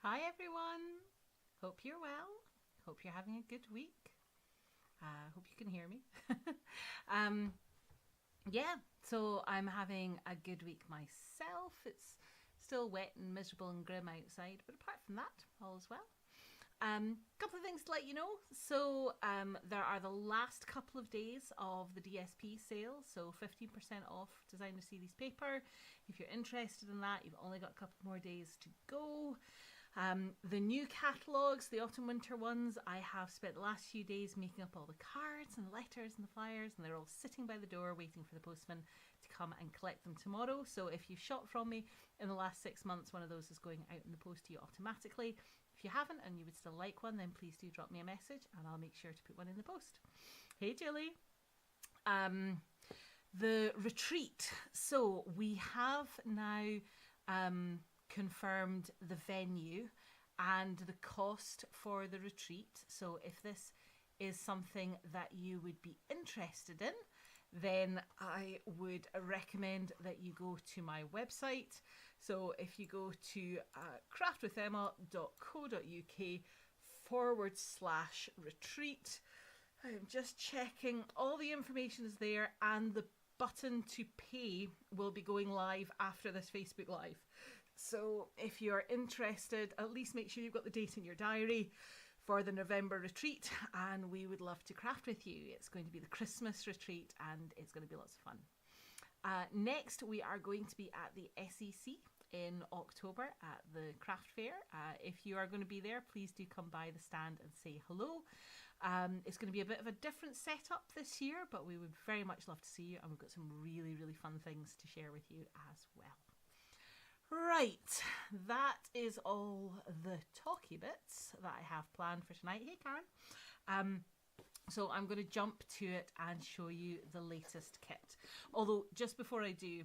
Hi everyone, hope you're well, hope you're having a good week, hope you can hear me. um, yeah, so I'm having a good week myself. It's still wet and miserable and grim outside, but apart from that, all is well. Couple of things to let you know. There are the last couple of days of the DSP sale, so 15% off designer series paper. If you're interested in that, you've only got a couple more days to go. The new catalogues, the autumn winter ones, I have spent the last few days making up all the cards and letters and the flyers, and they're all sitting by the door waiting for the postman to come and collect them tomorrow. So if you've shot from me in the last 6 months, one of those is going out in the post to you automatically. If you haven't and you would still like one, then please do drop me a message and I'll make sure to put one in the post. Hey Julie. The retreat. So we have now confirmed the venue and the cost for the retreat. So if this is something that you would be interested in, then I would recommend that you go to my website. So if you go to craftwithemma.co.uk/retreat, I'm just checking all the information is there, and the button to pay will be going live after this Facebook Live. So if you're interested, at least make sure you've got the date in your diary for the November retreat, and we would love to craft with you. It's going to be the Christmas retreat and it's going to be lots of fun. Next, we are going to be at the SEC in October at the craft fair. If you are going to be there, please do come by the stand and say hello. It's going to be a bit of a different setup this year, but we would very much love to see you, and we've got some really, really fun things to share with you as well. Right, that is all the talky bits that I have planned for tonight. Hey Karen. So I'm going to jump to it and show you the latest kit. Although just before I do,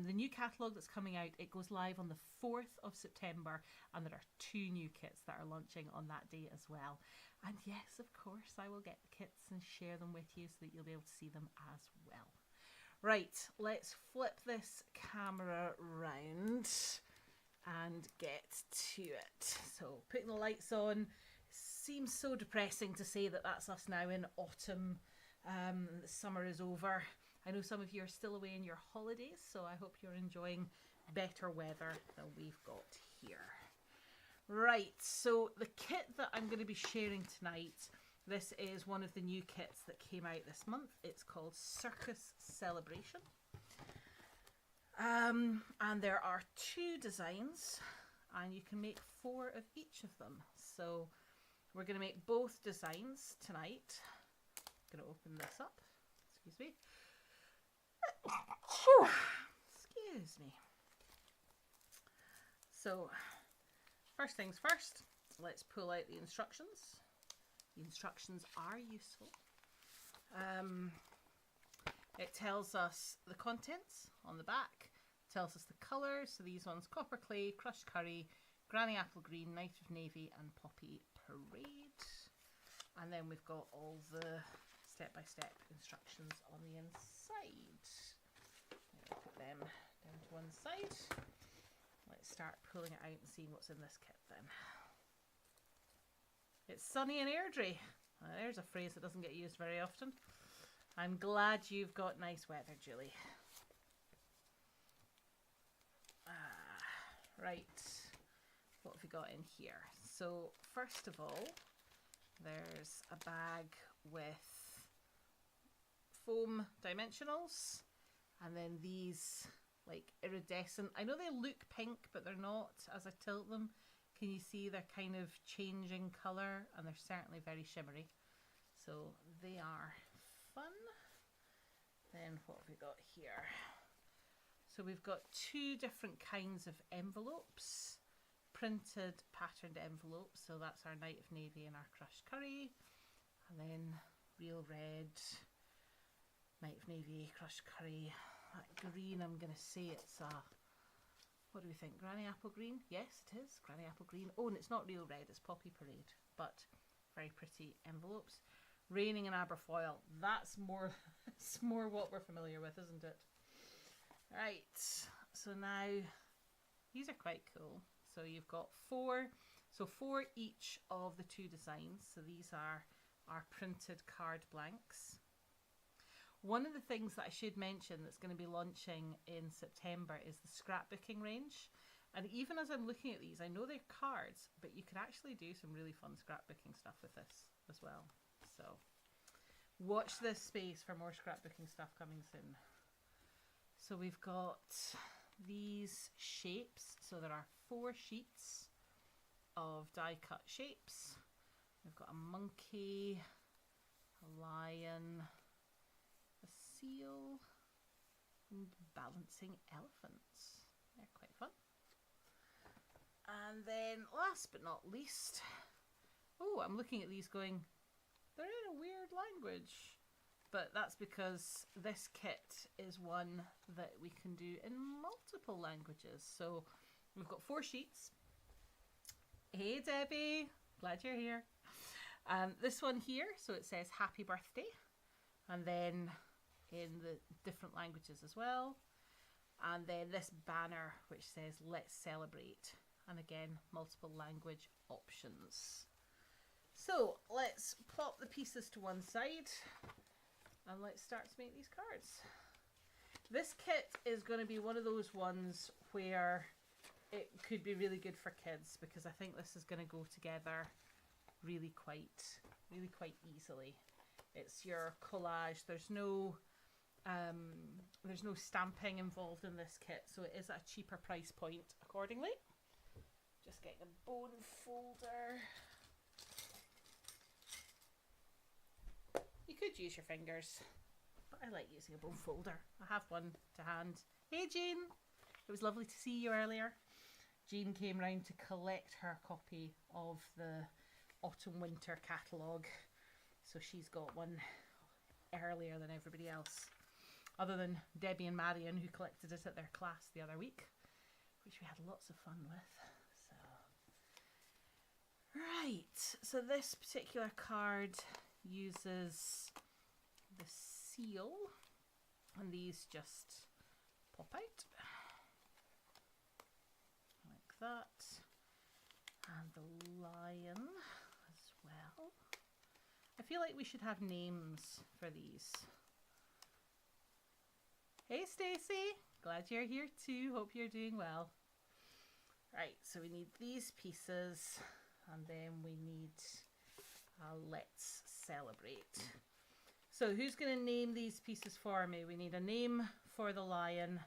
the new catalogue that's coming out, it goes live on the 4th of September, and there are 2 new kits that are launching on that day as well. And yes, of course, I will get the kits and share them with you so that you'll be able to see them as well. Right, let's flip this camera round and get to it. So putting the lights on. Seems so depressing to say that that's us now in autumn. The summer is over. I know some of you are still away in your holidays, so I hope you're enjoying better weather than we've got here. Right, so the kit that I'm going to be sharing tonight, this is one of the new kits that came out this month. It's called Circus Celebration. And there are 2 designs, and you can make 4 of each of them. So we're going to make both designs tonight. I'm going to open this up. Excuse me. Excuse me. So, first things first, let's pull out the instructions. The instructions are useful. It tells us the contents on the back. It tells us the colours. So these ones, copper clay, crushed curry, granny apple green, night of navy, and poppy parade. And then we've got all the step-by-step instructions on the inside. I'll put them down to one side. Let's start pulling it out and seeing what's in this kit then. It's sunny and airdrie. There's a phrase that doesn't get used very often. I'm glad you've got nice weather, Julie. Right, what have we got in here? So first of all, there's a bag with foam dimensionals, and then these like iridescent. I know they look pink, but they're not. As I tilt them, can you see they're kind of changing colour, and they're certainly very shimmery. So they are fun. Then what have we got here? So we've got 2 different kinds of envelopes. Printed patterned envelopes, so that's our night of navy and our crushed curry, and then real red, night of navy, crushed curry. That green, I'm gonna say it's what do we think, granny apple green? Yes, it is granny apple green. Oh, and it's not real red, it's poppy parade, but very pretty envelopes. Raining in Aberfoyle, that's more it's more what we're familiar with, isn't it? Right, so now these are quite cool. So you've got 4 So 4 each of the 2 designs. So these are our printed card blanks. One of the things that I should mention that's going to be launching in September is the scrapbooking range. And even as I'm looking at these, I know they're cards, but you can actually do some really fun scrapbooking stuff with this as well. So watch this space for more scrapbooking stuff coming soon. So we've got these shapes. So there are 4 sheets of die cut shapes. We've got a monkey, a lion, a seal, and balancing elephants. They're quite fun. And then last but not least, oh, I'm looking at these going, they're in a weird language. But that's because this kit is one that we can do in multiple languages. So we've got 4 sheets. Hey Debbie, glad you're here. This one here, so it says happy birthday. And then in the different languages as well. And then this banner which says let's celebrate. And again, multiple language options. So let's plop the pieces to one side and let's start to make these cards. This kit is going to be one of those ones where it could be really good for kids, because I think this is going to go together really quite easily. It's your collage. There's no stamping involved in this kit, so it is at a cheaper price point accordingly. Just getting a bone folder. You could use your fingers, but I like using a bone folder. I have one to hand. Hey Jean, it was lovely to see you earlier. Jean came round to collect her copy of the autumn-winter catalogue, so she's got one earlier than everybody else, other than Debbie and Marion, who collected it at their class the other week, which we had lots of fun with. Right, so this particular card uses the seal, and these just pop out like that, and the lion as well. I feel like we should have names for these. Hey Stacey, glad you're here too, hope you're doing well. Right, so we need these pieces, and then we need let's celebrate. So who's going to name these pieces for me? We need a name for the lion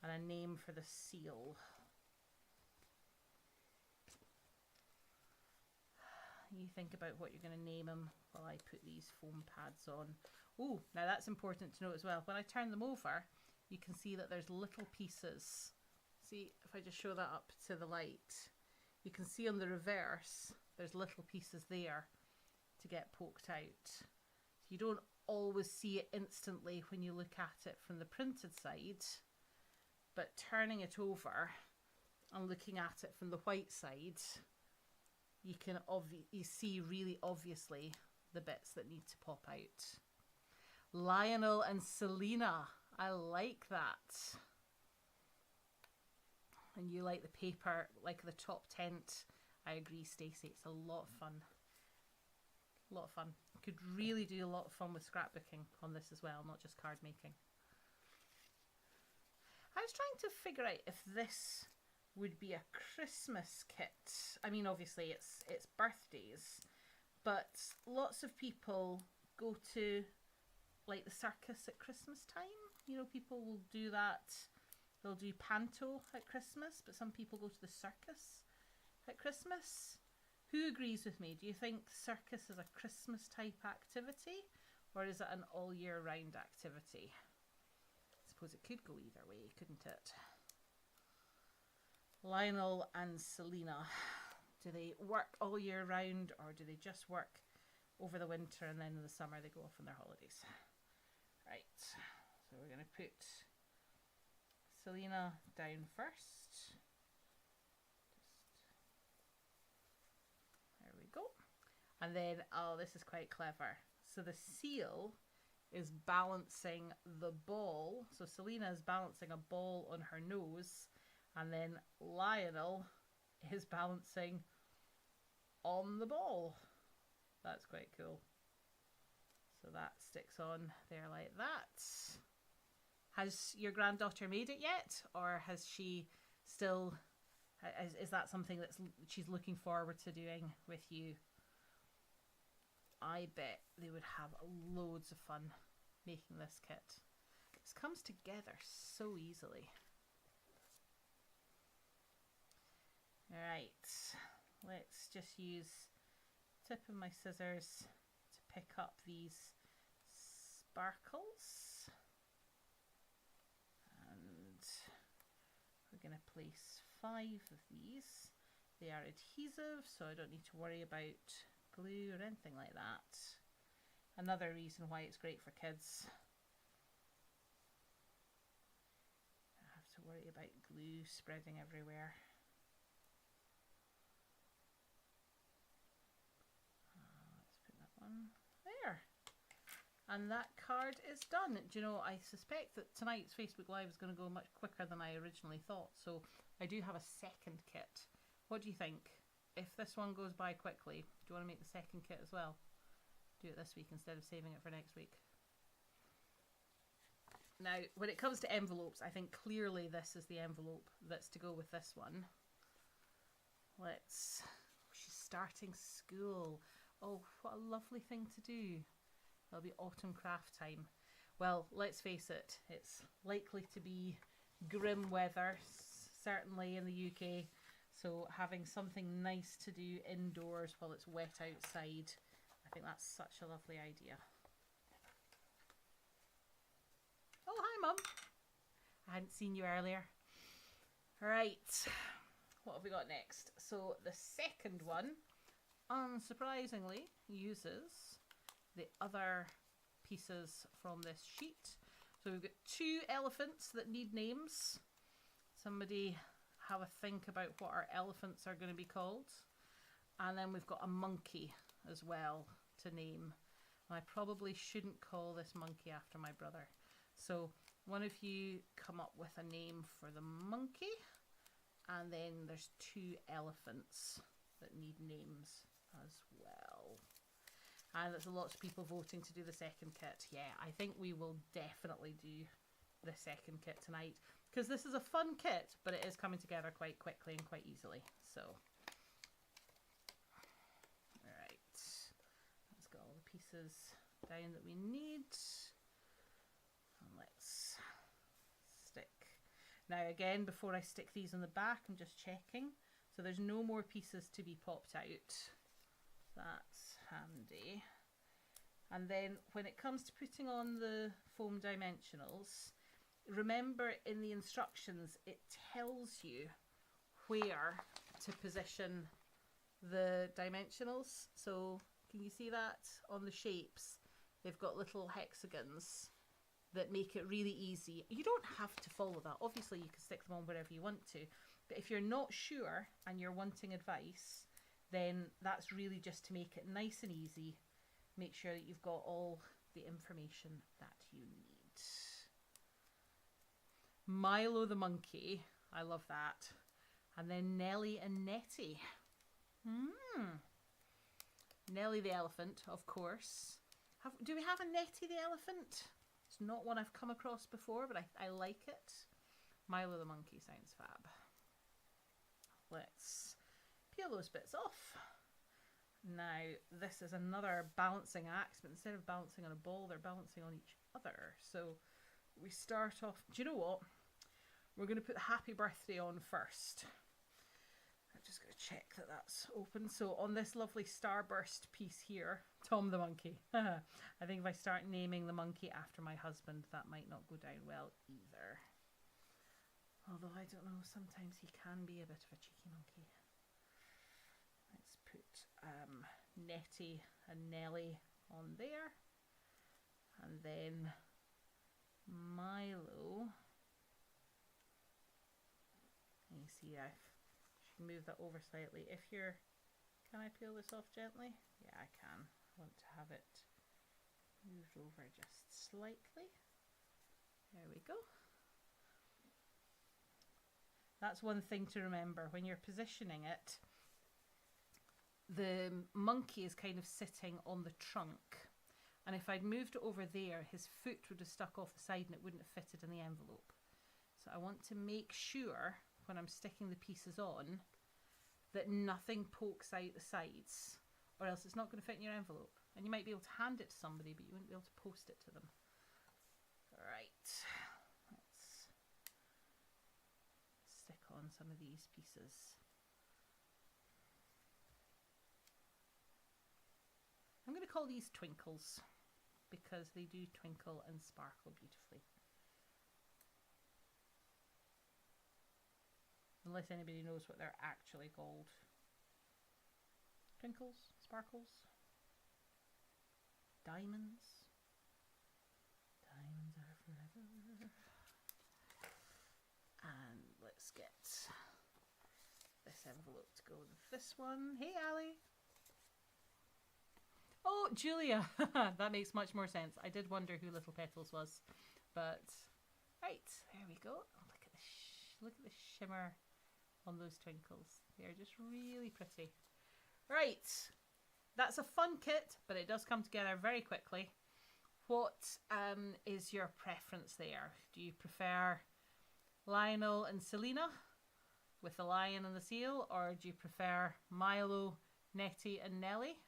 and a name for the seal. You think about what you're going to name them while I put these foam pads on. Oh, now that's important to know as well. When I turn them over, you can see that there's little pieces. See, if I just show that up to the light, you can see on the reverse, there's little pieces there to get poked out. You don't always see it instantly when you look at it from the printed side, but turning it over and looking at it from the white side, you can you see really obviously the bits that need to pop out. Lionel and Selena, I like that. And you like the paper, like the top tent. I agree, Stacey. It's a lot of fun. A lot of fun. You could really do a lot of fun with scrapbooking on this as well, not just card making. I was trying to figure out if this would be a Christmas kit. I mean, obviously it's birthdays, but lots of people go to like the circus at Christmas time. You know, people will do that. They'll do panto at Christmas, but some people go to the circus at Christmas. Who agrees with me? Do you think circus is a Christmas type activity, or is it an all year round activity? I suppose it could go either way, couldn't it? Lionel and Selena, do they work all year round, or do they just work over the winter and then in the summer they go off on their holidays? Right, so we're going to put Selena down first. There we go. And then, oh, this is quite clever. So the seal is balancing the ball. So Selena is balancing a ball on her nose, and then Lionel is balancing on the ball. That's quite cool. So that sticks on there like that. Has your granddaughter made it yet, or has she still, is that something that she's looking forward to doing with you? I bet they would have loads of fun making this kit. This comes together so easily. Right, let's just use tip of my scissors to pick up these sparkles. And we're going to place 5 of these. They are adhesive, so I don't need to worry about glue or anything like that. Another reason why it's great for kids. I have to worry about glue spreading everywhere. Let's put that one there. And that card is done. Do you know, I suspect that tonight's Facebook Live is going to go much quicker than I originally thought. So I do have a second kit. What do you think? If this one goes by quickly, do you want to make the second kit as well? Do it this week instead of saving it for next week. Now, when it comes to envelopes, I think clearly this is the envelope that's to go with this one. She's starting school. Oh, what a lovely thing to do. It'll be autumn craft time. Well, let's face it, it's likely to be grim weather, certainly in the UK. So having something nice to do indoors while it's wet outside, I think that's such a lovely idea. Oh, hi Mum. I hadn't seen you earlier. Right, what have we got next? So the second one, unsurprisingly, uses the other pieces from this sheet. So we've got 2 elephants that need names. Somebody have a think about what our elephants are going to be called. And then we've got a monkey as well to name. And I probably shouldn't call this monkey after my brother. So one of you come up with a name for the monkey. And then there's 2 elephants that need names as well. And there's lots of people voting to do the second kit. Yeah, I think we will definitely do the second kit tonight, because this is a fun kit, but it is coming together quite quickly and quite easily. So, alright, let's get all the pieces down that we need. And let's stick. Now again, before I stick these on the back, I'm just checking. So there's no more pieces to be popped out. That's handy. And then when it comes to putting on the foam dimensionals, remember in the instructions it tells you where to position the dimensionals. So can you see that on the shapes? They've got little hexagons that make it really easy. You don't have to follow that. Obviously you can stick them on wherever you want to, but if you're not sure and you're wanting advice, then that's really just to make it nice and easy. Make sure that you've got all the information that you need. Milo the monkey, I love that. And then Nellie and Nettie. Nellie the elephant, of course. Do we have a Nettie the elephant? It's not one I've come across before, but I like it. Milo the monkey sounds fab. Let's peel those bits off. Now, this is another balancing act, but instead of balancing on a ball, they're balancing on each other. So we start off, do you know what? We're going to put happy birthday on first. I'm just going to check that that's open. So on this lovely starburst piece here, Tom the monkey. I think if I start naming the monkey after my husband, that might not go down well either. Although I don't know, sometimes he can be a bit of a cheeky monkey. Let's put Nettie and Nellie on there. And then Milo. And you see I should move that over slightly. Can I peel this off gently? Yeah, I can. I want to have it moved over just slightly. There we go. That's one thing to remember when you're positioning it. the monkey is kind of sitting on the trunk. And if I'd moved it over there, his foot would have stuck off the side and it wouldn't have fitted in the envelope. So I want to make sure when I'm sticking the pieces on that nothing pokes out the sides, or else it's not going to fit in your envelope. And you might be able to hand it to somebody, but you wouldn't be able to post it to them. Right, let's stick on some of these pieces. I'm going to call these twinkles because they do twinkle and sparkle beautifully. Unless anybody knows what they're actually called. Twinkles, sparkles, diamonds. Diamonds are forever. And let's get this envelope to go with this one. Hey, Ali. Oh, Julia. That makes much more sense. I did wonder who Little Petals was, but right, there we go. Oh, look at the shimmer on those twinkles. They're just really pretty. Right, that's a fun kit, but it does come together very quickly. What is your preference there? Do you prefer Lionel and Selena with the lion and the seal, or do you prefer Milo, Nettie and Nellie?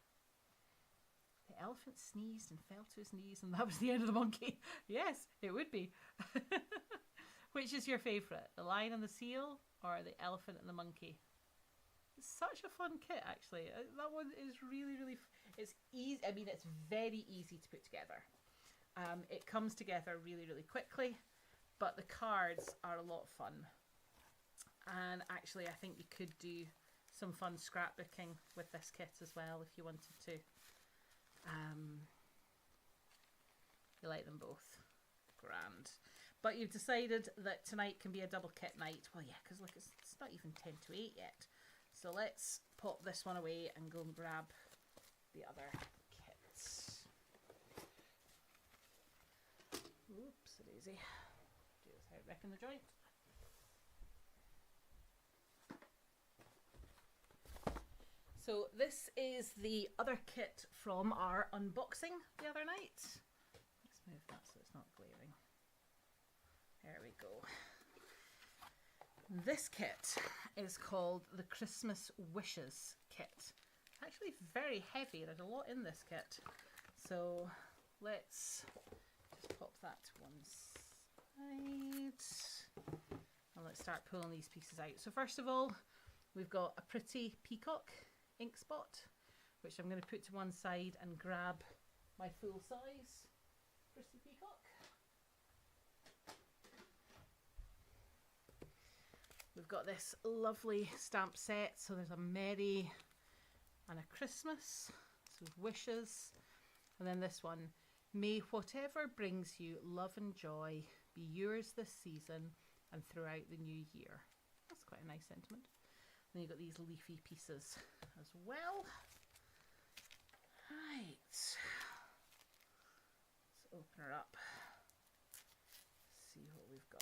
The elephant sneezed and fell to his knees and that was the end of the monkey. Yes, it would be. Which is your favourite? The lion and the seal or the elephant and the monkey? It's such a fun kit, actually. That one is really, really... It's easy. I mean, it's very easy to put together. It comes together really, really quickly, but the cards are a lot of fun. And actually, I think you could do some fun scrapbooking with this kit as well if you wanted to. You like them both. Grand. But you've decided that tonight can be a double kit night. Well, yeah, because look, it's not even 10 to 8 yet. So let's pop this one away and go and grab the other kits. Oops, a daisy. Do this without wrecking the joint. So this is the other kit from our unboxing the other night. Let's move that so it's not glaring. There we go. This kit is called the Christmas Wishes kit. Actually very heavy, there's a lot in this kit. So let's just pop that to one side. And let's start pulling these pieces out. So first of all, we've got a pretty peacock ink spot, which I'm going to put to one side and grab my full size pretty peacock. We've got this lovely stamp set, so there's a Merry and a Christmas, so wishes, and then this one, may whatever brings you love and joy be yours this season and throughout the new year. That's quite a nice sentiment. Then you've got these leafy pieces as well. Right, let's open her up, see what we've got.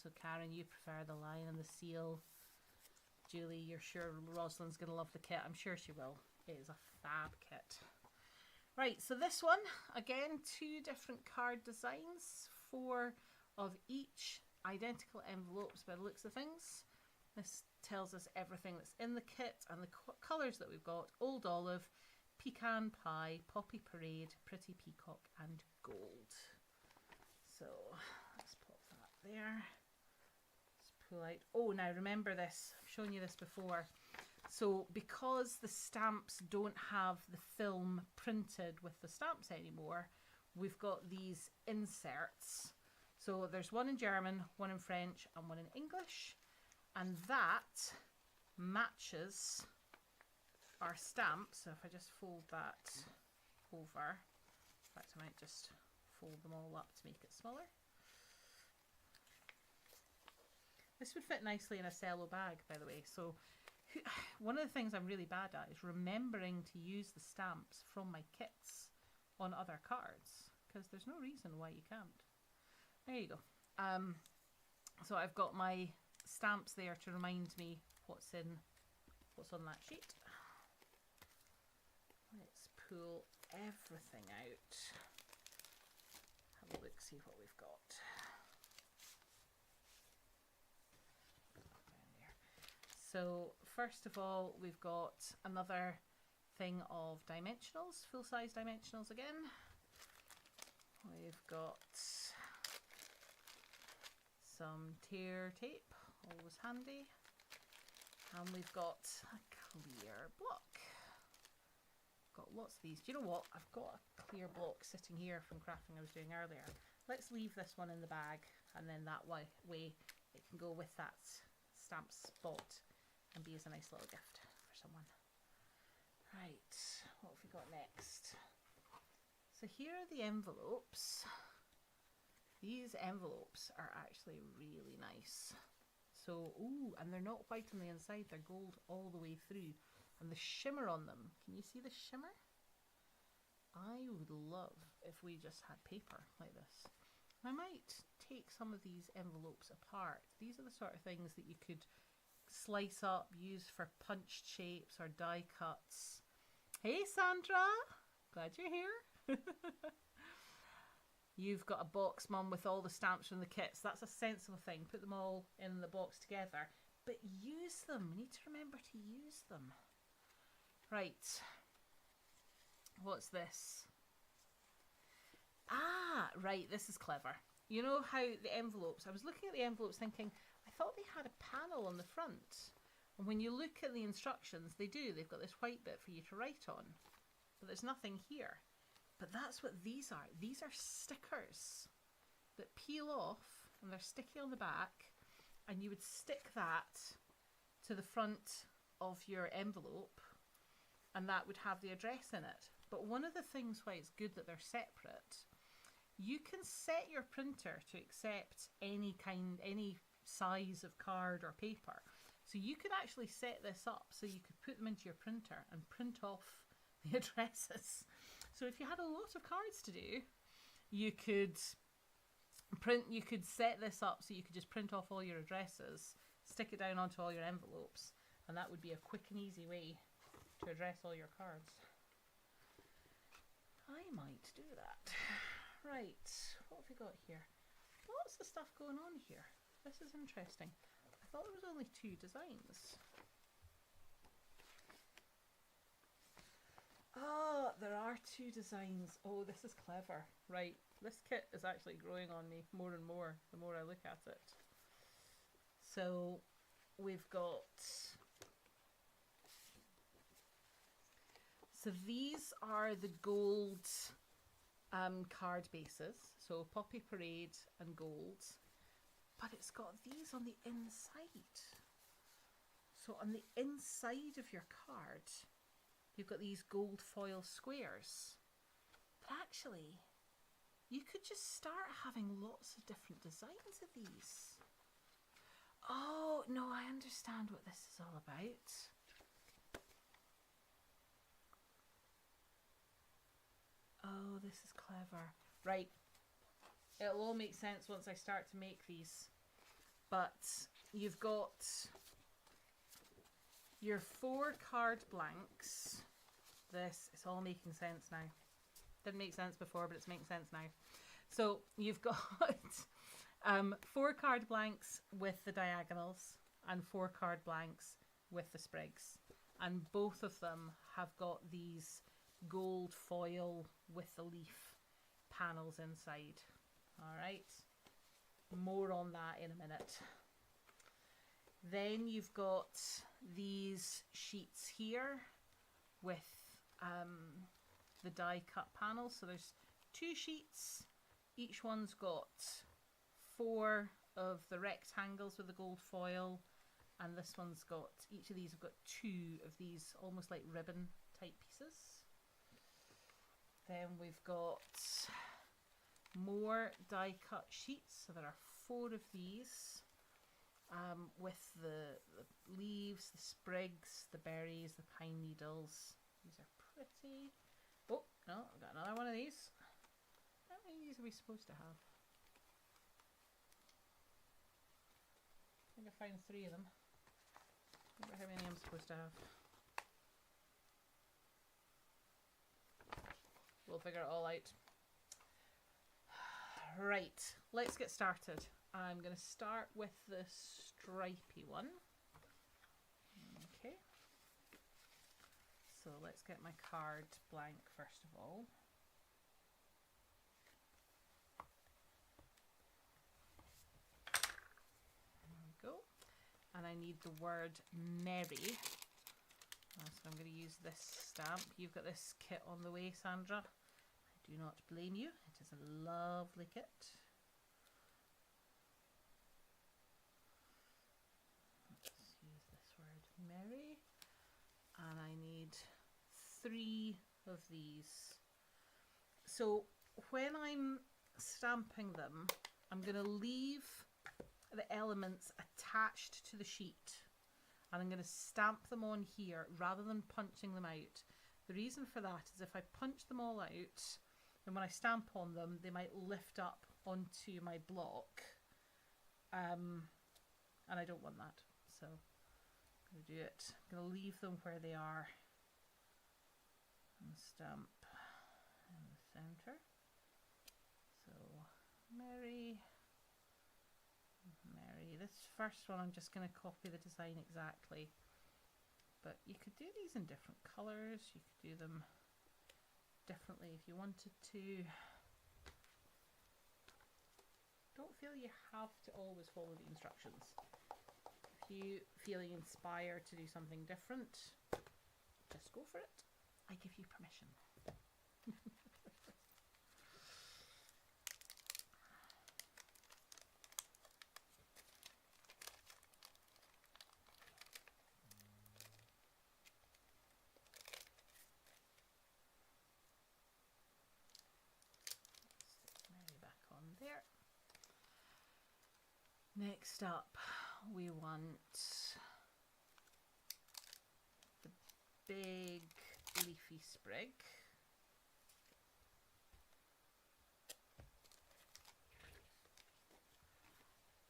So Karen, you prefer the lion and the seal. Julie, you're sure Rosalind's going to love the kit. I'm sure she will. It is a fab kit. Right, so this one, again, 2 different card designs, 4 of each, identical envelopes by the looks of things. This tells us everything that's in the kit and the colours that we've got: Old Olive, Pecan Pie, Poppy Parade, Pretty Peacock and Gold. So let's pop that there. Let's pull out. Oh, now remember this, I've shown you this before. So because the stamps don't have the film printed with the stamps anymore, we've got these inserts. So there's one in German, one in French and one in English, and that matches our stamp. So if I just fold that over, in fact I might just fold them all up to make it smaller. This would fit nicely in a cello bag, by the way. So one of the things I'm really bad at is remembering to use the stamps from my kits on other cards, because there's no reason why you can't. There you go. So I've got my stamps there to remind me what's on that sheet. Let's pull everything out. Have a look, see what we've got. So first of all, we've got another thing of dimensionals, full-size dimensionals again. We've got some tear tape, always handy. And we've got a clear block. Got lots of these. Do you know what? I've got a clear block sitting here from crafting I was doing earlier. Let's leave this one in the bag, and then that way it can go with that stamp spot and be as a nice little gift for someone. Right, what have we got next? So here are the envelopes. These envelopes are actually really nice. So, ooh, and they're not white on the inside, they're gold all the way through. And the shimmer on them, can you see the shimmer? I would love if we just had paper like this. I might take some of these envelopes apart. These are the sort of things that you could slice up, use for punched shapes or die cuts. Hey Sandra, glad you're here. You've got a box, Mum, with all the stamps from the kits. That's a sensible thing. Put them all in the box together. But use them. We need to remember to use them. Right. What's this? Ah, right. This is clever. You know how the envelopes, I was looking at the envelopes thinking, I thought they had a panel on the front. And when you look at the instructions, they do. They've got this white bit for you to write on. But there's nothing here. But that's what these are. These are stickers that peel off and they're sticky on the back, and you would stick that to the front of your envelope and that would have the address in it. But one of the things why it's good that they're separate, you can set your printer to accept any size of card or paper. So you could actually set this up so you could put them into your printer and print off the addresses. So if you had a lot of cards to do, you could set this up so you could just print off all your addresses, stick it down onto all your envelopes, and that would be a quick and easy way to address all your cards. I might do that. Right, what have we got here? Lots of stuff going on here. This is interesting. I thought there was only 2 designs. Oh, there are 2 designs. Oh, this is clever. Right, this kit is actually growing on me more and more the more I look at it. So we've got, so these are the gold card bases. So Poppy Parade and gold, but it's got these on the inside. So on the inside of your card, you've got these gold foil squares. But actually, you could just start having lots of different designs of these. Oh, no, I understand what this is all about. Oh, this is clever. Right. It'll all make sense once I start to make these. But you've got your 4 card blanks. This, it's all making sense now. Didn't make sense before, but it's making sense now. So you've got 4 card blanks with the diagonals and 4 card blanks with the sprigs. And both of them have got these gold foil with the leaf panels inside. All right. More on that in a minute. Then you've got these sheets here with the die cut panels. So there's 2 sheets. Each one's got 4 of the rectangles with the gold foil, and this one's got, each of these have got 2 of these almost like ribbon type pieces. Then we've got more die cut sheets. So there are 4 of these with the leaves, the sprigs, the berries, the pine needles. These are pretty. Oh, no, I've got another one of these. How many of these are we supposed to have? think I found 3 of them. I wonder how many I'm supposed to have. We'll figure it all out. Right, let's get started. I'm going to start with the stripy one. Okay. So let's get my card blank first of all. There we go. And I need the word merry. So I'm going to use this stamp. You've got this kit on the way, Sandra. I do not blame you. It is a lovely kit. Let's use this word merry. And I need 3 of these. So when I'm stamping them, I'm going to leave the elements attached to the sheet. And I'm going to stamp them on here rather than punching them out. The reason for that is if I punch them all out, then when I stamp on them, they might lift up onto my block. And I don't want that. So I'm going to do it. I'm going to leave them where they are. And stamp in the center. So, Mary. This first one I'm just going to copy the design exactly, but you could do these in different colours, you could do them differently if you wanted to. Don't feel you have to always follow the instructions. If you feeling inspired to do something different, just go for it. I give you permission. Next up, we want the big leafy sprig.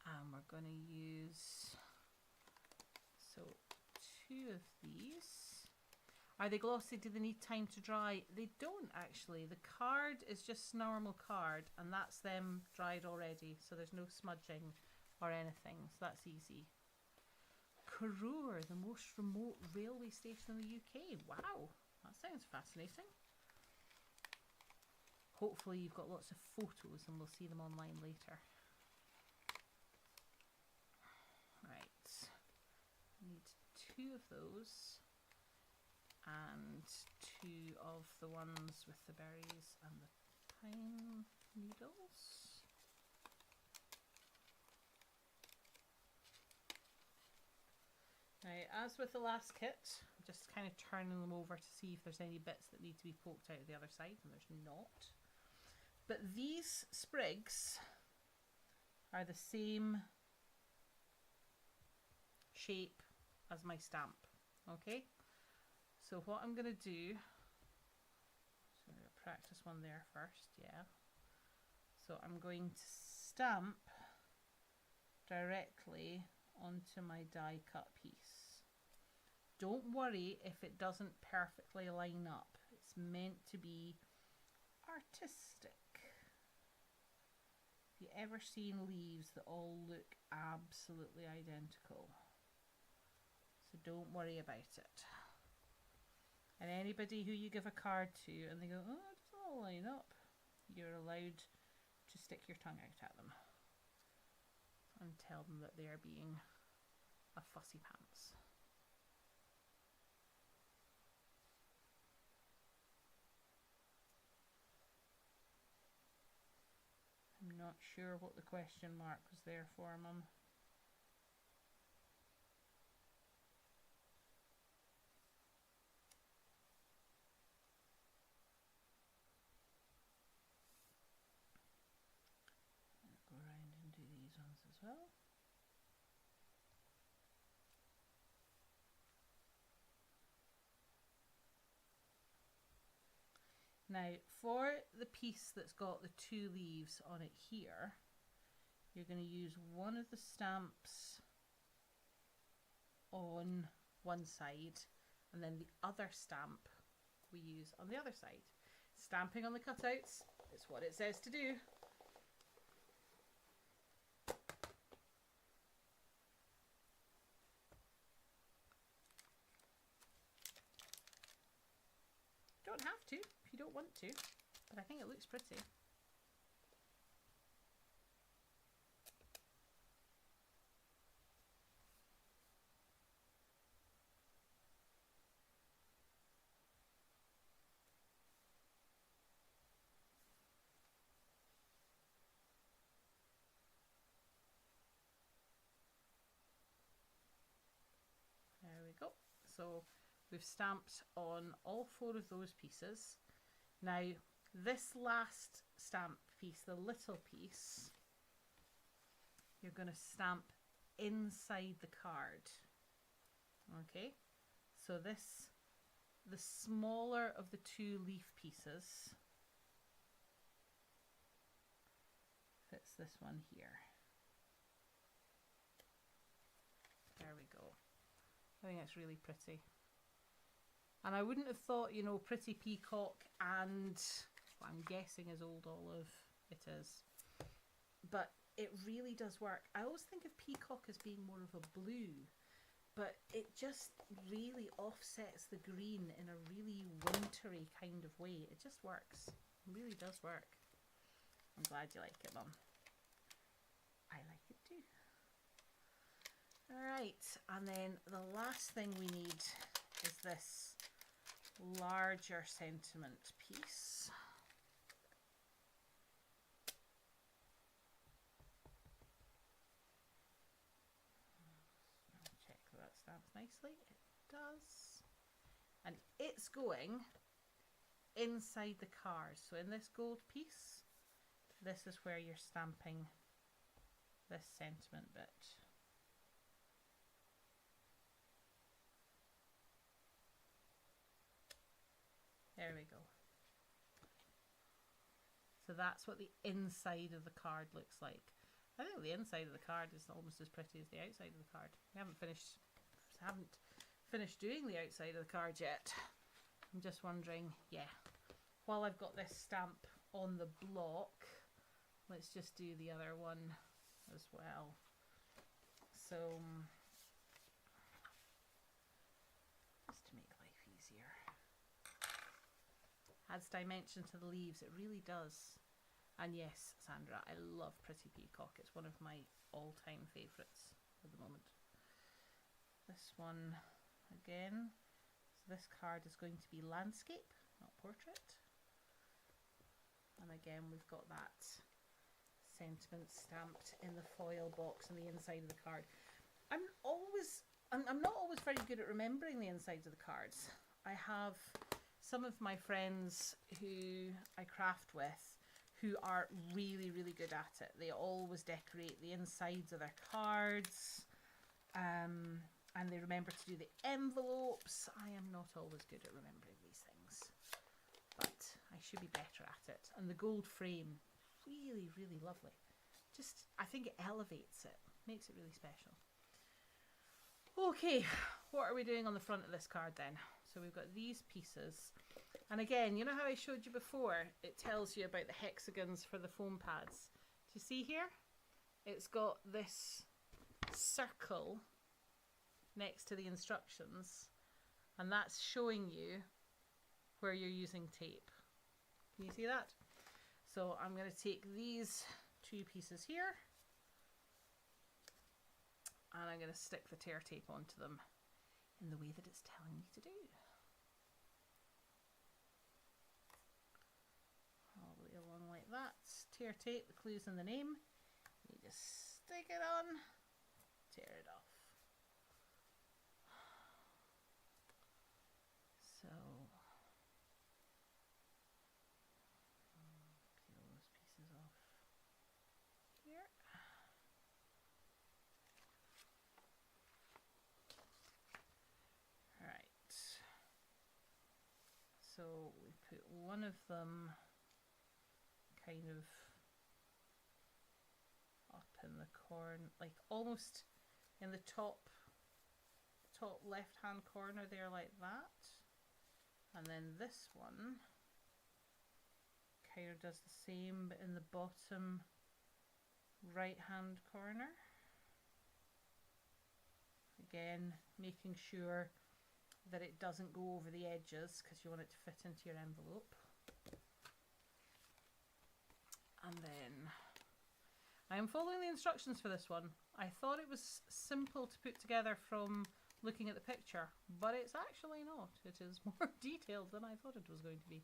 And we're going to use, so 2 of these. Are they glossy? Do they need time to dry? They don't actually. The card is just normal card and that's them dried already. So there's no smudging or anything, so that's easy. Karur, the most remote railway station in the UK. Wow, that sounds fascinating. Hopefully you've got lots of photos and we'll see them online later. Right, need 2 of those and 2 of the ones with the berries and the pine needles. Right, as with the last kit, I'm just kind of turning them over to see if there's any bits that need to be poked out of the other side, and there's not. But these sprigs are the same shape as my stamp, okay? So what I'm going to do, so I'm going to practice one there first, yeah. So I'm going to stamp directly onto my die cut piece. Don't worry if it doesn't perfectly line up. It's meant to be artistic. Have you ever seen leaves that all look absolutely identical? So don't worry about it. And anybody who you give a card to and they go, oh, it doesn't all line up, you're allowed to stick your tongue out at them and tell them that they are being a fussy pants. I'm not sure what the question mark was there for, Mum. Go around and do these ones as well. Now, for the piece that's got the 2 leaves on it here, you're going to use one of the stamps on one side, and then the other stamp we use on the other side. Stamping on the cutouts is what it says to do. Don't have to if you don't want to, but I think it looks pretty. There we go. So we've stamped on all 4 of those pieces. Now this last stamp piece, the little piece, you're going to stamp inside the card. Okay, so this, the smaller of the 2 leaf pieces, fits this one here. There we go. I think that's really pretty. And I wouldn't have thought, you know, Pretty Peacock and what I'm guessing is Old Olive, it is. But it really does work. I always think of Peacock as being more of a blue, but it just really offsets the green in a really wintry kind of way. It just works. It really does work. I'm glad you like it, Mum. I like it too. Alright, and then the last thing we need is this larger sentiment piece. Check that stamps nicely. It does. And it's going inside the card. So in this gold piece, this is where you're stamping this sentiment bit. There we go. So that's what the inside of the card looks like. I think the inside of the card is almost as pretty as the outside of the card. We haven't finished doing the outside of the card yet. I'm just wondering, yeah, while I've got this stamp on the block, let's just do the other one as well. So, just to make life easier. Adds dimension to the leaves, it really does. And yes, Sandra, I love Pretty Peacock. It's one of my all-time favourites at the moment. This one again. So this card is going to be landscape, not portrait. And again, we've got that sentiment stamped in the foil box on the inside of the card. I'm not always very good at remembering the insides of the cards. I have some of my friends who I craft with who are really, really good at it. They always decorate the insides of their cards, and they remember to do the envelopes. I am not always good at remembering these things, but I should be better at it. And the gold frame, really, really lovely. Just, I think it elevates it, makes it really special. Okay, what are we doing on the front of this card then? So we've got these pieces. And again, you know how I showed you before? It tells you about the hexagons for the foam pads. Do you see here? It's got this circle next to the instructions. And that's showing you where you're using tape. Can you see that? So I'm going to take these 2 pieces here. And I'm going to stick the tear tape onto them in the way that it's telling me to do. All the way along like that. Tear tape, the clue's in the name. You just stick it on, tear it off. So, peel those pieces off here. Right. So we put one of them kind of up in the corner, like almost in the top top left hand corner there like that, and then this one kind of does the same but in the bottom right hand corner. Again, making sure that it doesn't go over the edges because you want it to fit into your envelope. And then I am following the instructions for this one. I thought it was simple to put together from looking at the picture, but it's actually not. It is more detailed than I thought it was going to be.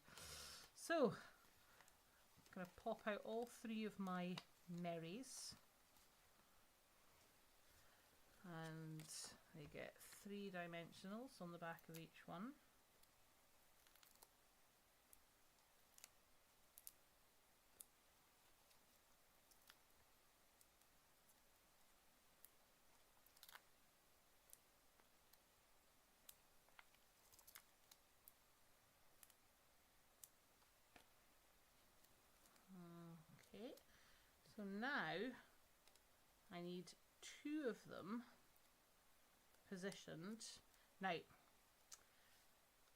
So I'm going to pop out all 3 of my Marys, and they get 3 dimensionals on the back of each one. Okay, so now I need 2 of them positioned. Now,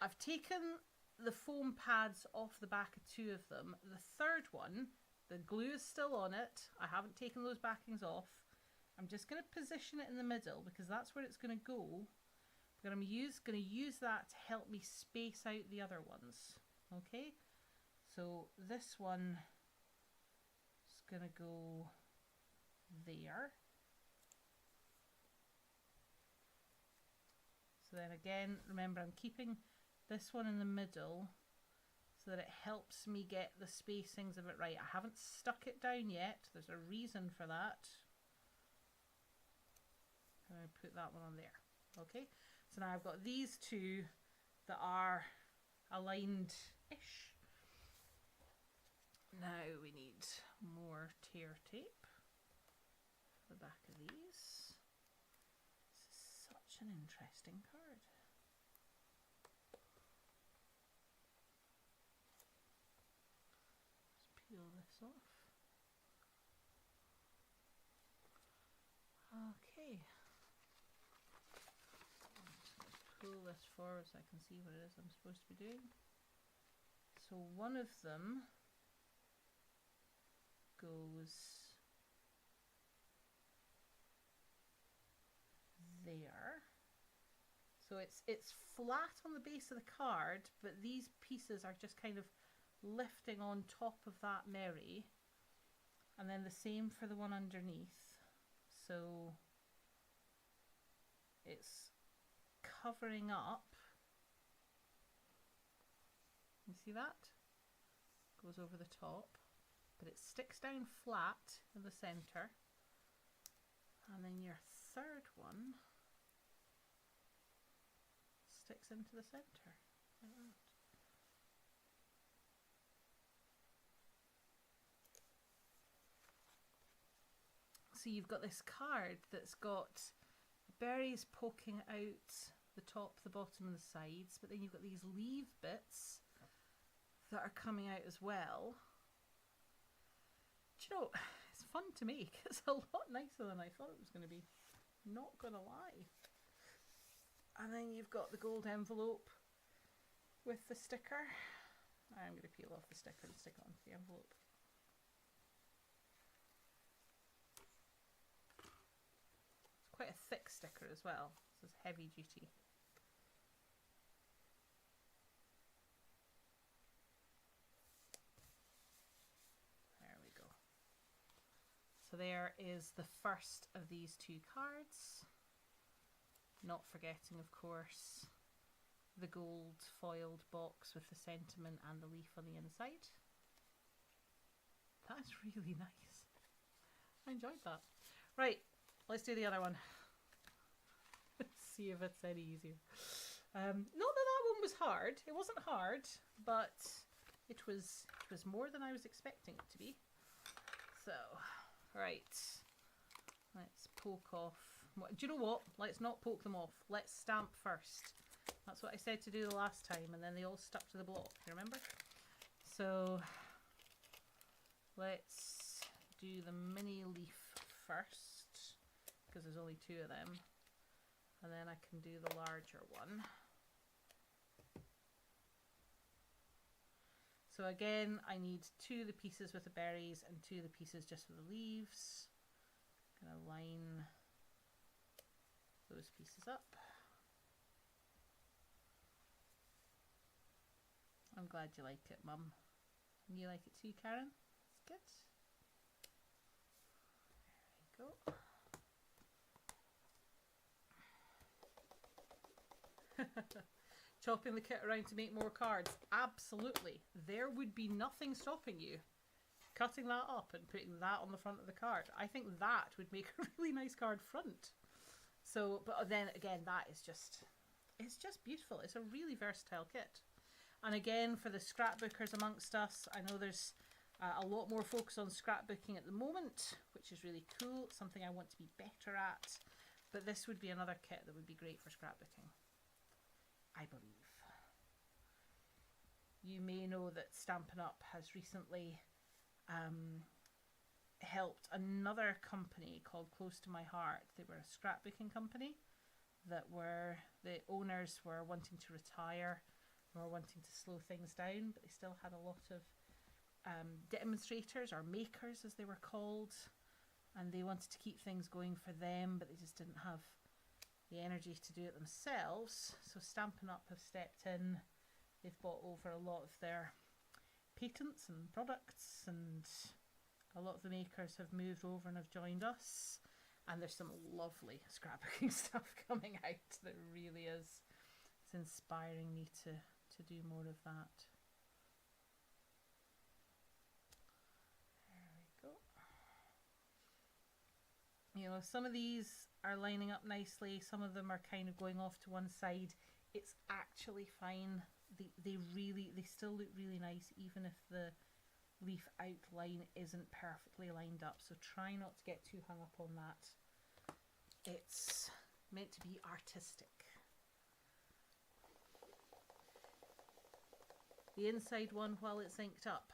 I've taken the foam pads off the back of 2 of them. The third one, the glue is still on it. I haven't taken those backings off. I'm just going to position it in the middle because that's where it's going to go. But I'm going to use that to help me space out the other ones. Okay, so this one is going to go there. So then again, remember I'm keeping this one in the middle so that it helps me get the spacings of it right. I haven't stuck it down yet. There's a reason for that. And I put that one on there. Okay, so now I've got these 2 that are aligned-ish. Now we need more tear tape for the back of these. This is such an interesting card. Just peel this off. Okay. Pull this forward so I can see what it is I'm supposed to be doing. So one of them goes there. So it's flat on the base of the card, but these pieces are just kind of lifting on top of that Mary. And then the same for the one underneath. So it's covering up. You see that? Goes over the top, but it sticks down flat in the center. And then your third one sticks into the center like that. So you've got this card that's got berries poking out the top, the bottom and the sides, but then you've got these leaf bits that are coming out as well. Do you know, it's fun to make. It's a lot nicer than I thought it was going to be. Not gonna lie. And then you've got the gold envelope with the sticker. I'm going to peel off the sticker and stick it onto the envelope. It's quite a thick sticker as well. This is heavy duty. There we go. So there is the first of these 2 cards. Not forgetting, of course, the gold foiled box with the sentiment and the leaf on the inside. That's really nice. I enjoyed that. Right, let's do the other one. See if it's any easier. Not that that one was hard. It wasn't hard, but it was more than I was expecting it to be. So, right, let's poke off. Do you know what? Let's not poke them off. Let's stamp first. That's what I said to do the last time, and then they all stuck to the block. You remember? So let's do the mini leaf first, because there's only 2 of them. and then I can do the larger one. So again, I need 2 of the pieces with the berries and 2 of the pieces just with the leaves. I'm going to line those pieces up. I'm glad you like it, Mum. And you like it too, Karen? That's good. There we go. Chopping the kit around to make more cards. Absolutely. There would be nothing stopping you cutting that up and putting that on the front of the card. I think that would make a really nice card front. So, but then again, that is just, it's just beautiful. It's a really versatile kit. And again, for the scrapbookers amongst us, I know there's a lot more focus on scrapbooking at the moment, which is really cool. It's something I want to be better at. But this would be another kit that would be great for scrapbooking, I believe. You may know that Stampin' Up has recently helped another company called Close to My Heart. They were a scrapbooking company that were, the owners were wanting to retire, were wanting to slow things down, but they still had a lot of demonstrators or makers as they were called, and they wanted to keep things going for them, but they just didn't have the energy to do it themselves. So Stampin' Up have stepped in. They've bought over a lot of their patents and products, and a lot of the makers have moved over and have joined us, and there's some lovely scrapbooking stuff coming out that really is, it's inspiring me to do more of that. There we go. You know, some of these are lining up nicely, some of them are kind of going off to one side. It's actually fine. They still look really nice, even if the leaf outline isn't perfectly lined up. So try not to get too hung up on that. It's meant to be artistic. The inside one while it's inked up.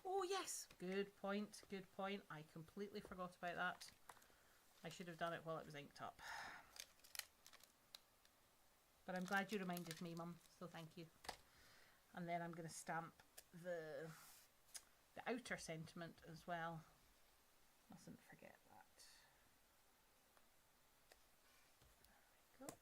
Oh yes, good point, good point. I completely forgot about that. I should have done it while it was inked up. But I'm glad you reminded me, Mum, so thank you. And then I'm going to stamp the outer sentiment as well. Mustn't forget that. There we go.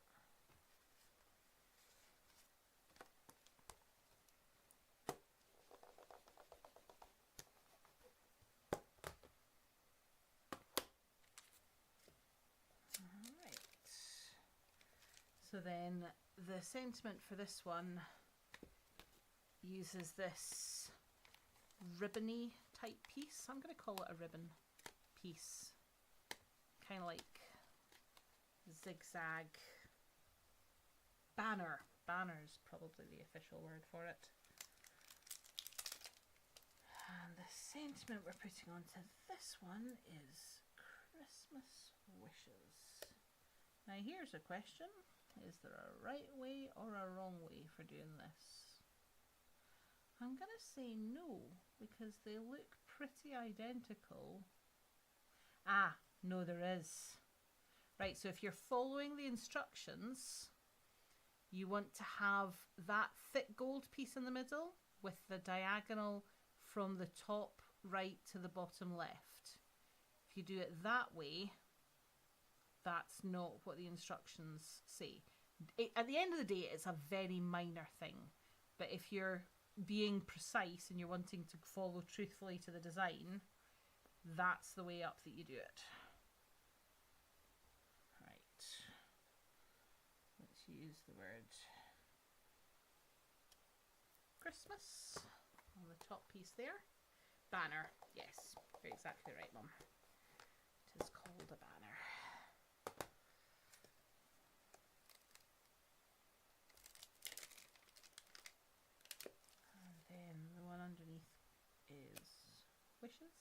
Alright. So then the sentiment for this one uses this ribbony type piece. I'm going to call it a ribbon piece. Kind of like zigzag banner. Banner is probably the official word for it. And the sentiment we're putting onto this one is Christmas wishes. Now here's a question. Is there a right way or a wrong way for doing this? I'm going to say no, because they look pretty identical. Ah, no there is. Right, so if you're following the instructions, you want to have that thick gold piece in the middle with the diagonal from the top right to the bottom left. If you do it that way, that's not what the instructions say. At the end of the day, it's a very minor thing. But if you're being precise and you're wanting to follow truthfully to the design, that's the way up that you do it. Right. Let's use the word Christmas on the top piece there. Banner. Yes, you're exactly right, Mum. It is called a banner. Underneath is wishes.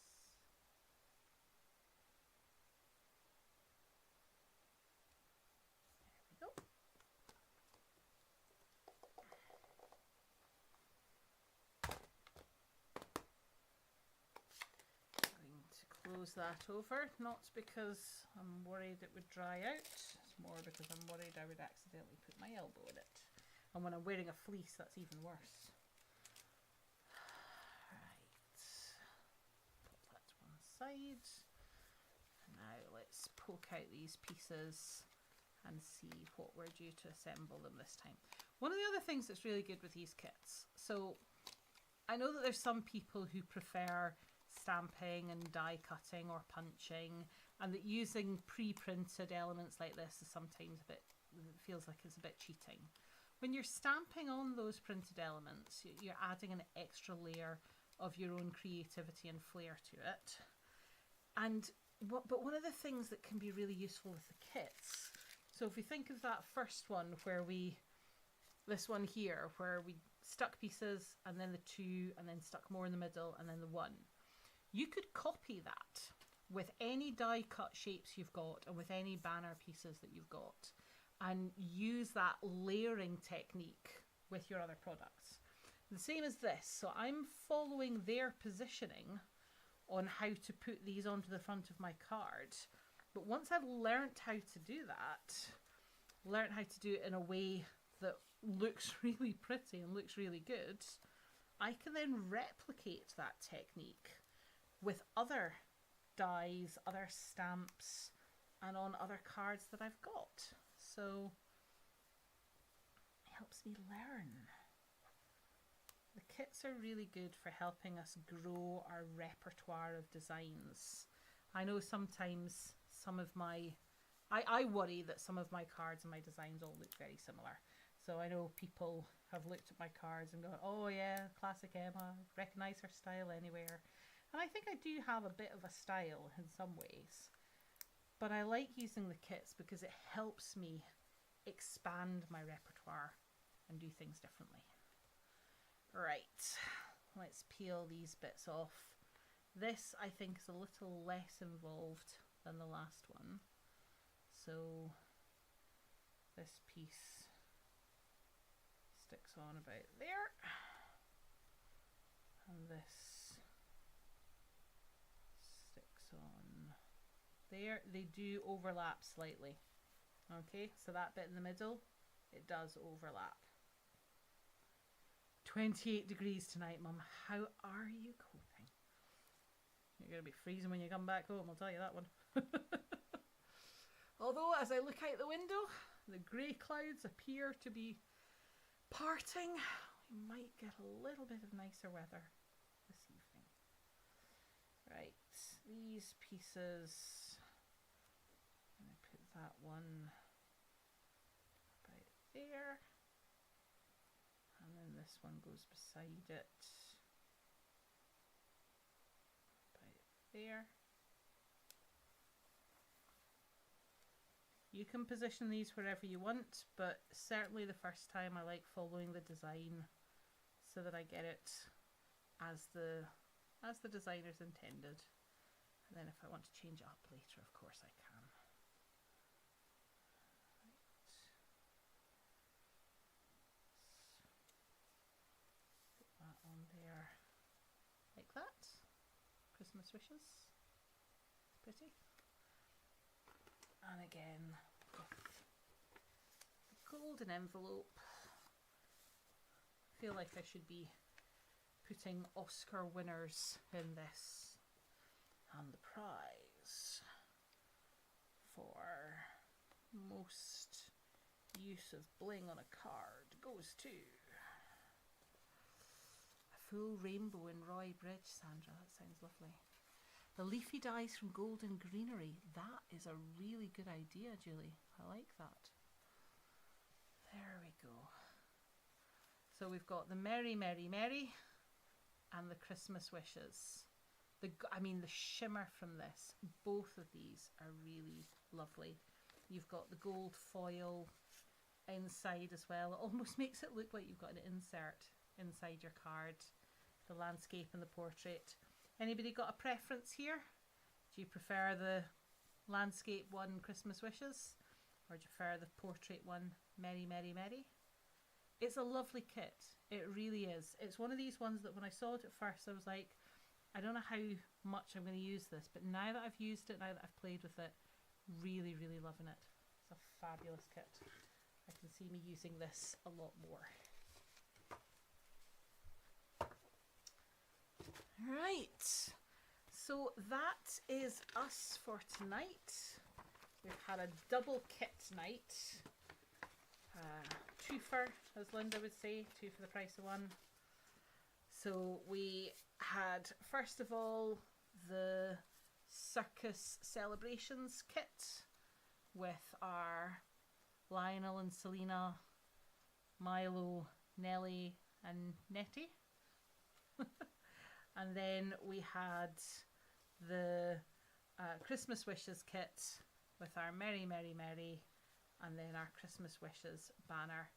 There we go. I'm going to nose that over, not because I'm worried it would dry out, it's more because I'm worried I would accidentally put my elbow in it. And when I'm wearing a fleece, that's even worse. Right, put that to one side. Now let's poke out these pieces and see what we're due to assemble them this time. One of the other things that's really good with these kits, so I know that there's some people who prefer stamping and die cutting or punching, and that using pre-printed elements like this is sometimes a bit, feels like it's a bit cheating. When you're stamping on those printed elements, you're adding an extra layer of your own creativity and flair to it. But one of the things that can be really useful with the kits, so if we think of that first one where this one here, where we stuck pieces and then the two and then stuck more in the middle and then the one, you could copy that with any die cut shapes you've got and with any banner pieces that you've got, and use that layering technique with your other products. The same as this, so I'm following their positioning on how to put these onto the front of my card, but once I've learnt how to do that, learnt how to do it in a way that looks really pretty and looks really good, I can then replicate that technique with other dies, other stamps, and on other cards that I've got. So it helps me learn. The kits are really good for helping us grow our repertoire of designs. I know sometimes some of my, I worry that some of my cards and my designs all look very similar. So I know people have looked at my cards and gone, oh yeah, classic Emma, recognise her style anywhere. And I think I do have a bit of a style in some ways. But I like using the kits because it helps me expand my repertoire and do things differently. Right, let's peel these bits off. This, I think, is a little less involved than the last one. So this piece sticks on about there, and this sticks on there. They do overlap slightly. Okay, so that bit in the middle, it does overlap. 28 degrees tonight, Mum. How are you coping? You're going to be freezing when you come back home, I'll tell you that one. Although, as I look out the window, the grey clouds appear to be parting. We might get a little bit of nicer weather this evening. Right, these pieces, I'm going to put that one about there. And then this one goes beside it, about there. You can position these wherever you want, but certainly the first time I like following the design so that I get it as the designer's intended. And then if I want to change it up later, of course I can. On there like that. Christmas wishes. It's pretty. And again with the golden envelope. I feel like I should be putting Oscar winners in this. And the prize for most use of bling on a card goes to full rainbow in Roy Bridge, Sandra. That sounds lovely. The leafy dies from Golden Greenery. That is a really good idea, Julie. I like that. There we go. So we've got the Merry, Merry, Merry and the Christmas Wishes. The shimmer from this. Both of these are really lovely. You've got the gold foil inside as well. It almost makes it look like you've got an insert inside your card. The landscape and the portrait. Anybody got a preference here? Do you prefer the landscape one, Christmas Wishes? Or do you prefer the portrait one, Merry, Merry, Merry? It's a lovely kit. It really is. It's one of these ones that when I saw it at first, I was like, I don't know how much I'm going to use this, but now that I've used it, now that I've played with it, really, really loving it. It's a fabulous kit. I can see me using this a lot more. Right, so that is us for tonight. We've had a double kit tonight. Twofer, as Linda would say, two for the price of one. So we had, first of all, the Circus Celebrations kit with our Lionel and Selena, Milo, Nelly and Nettie. And then we had the Christmas Wishes kit with our Merry, Merry, Merry, and then our Christmas Wishes banner.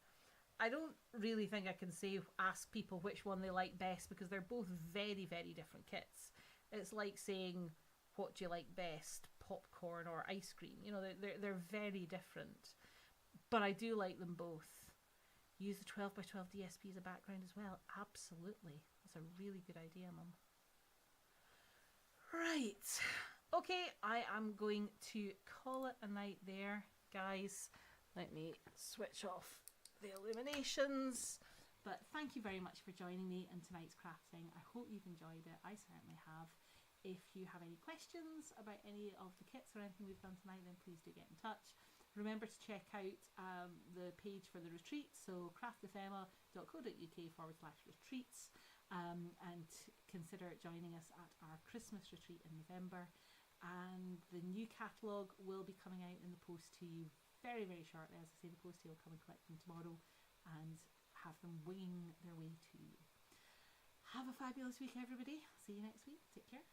I don't really think I can ask people which one they like best, because they're both very, very different kits. It's like saying, what do you like best, popcorn or ice cream? You know, they're very different. But I do like them both. Use the 12x12 DSP as a background as well. Absolutely. That's a really good idea, Mum. Right. Okay, I am going to call it a night there, guys. Let me switch off the illuminations. But thank you very much for joining me in tonight's crafting. I hope you've enjoyed it. I certainly have. If you have any questions about any of the kits or anything we've done tonight, then please do get in touch. Remember to check out the page for the retreat, so craftwithemma.co.uk/retreats, and consider joining us at our Christmas retreat in November. And the new catalogue will be coming out in the post to you very, very shortly. As I say, the postie will come and collect them tomorrow and have them winging their way to you. Have a fabulous week, everybody. See you next week. Take care.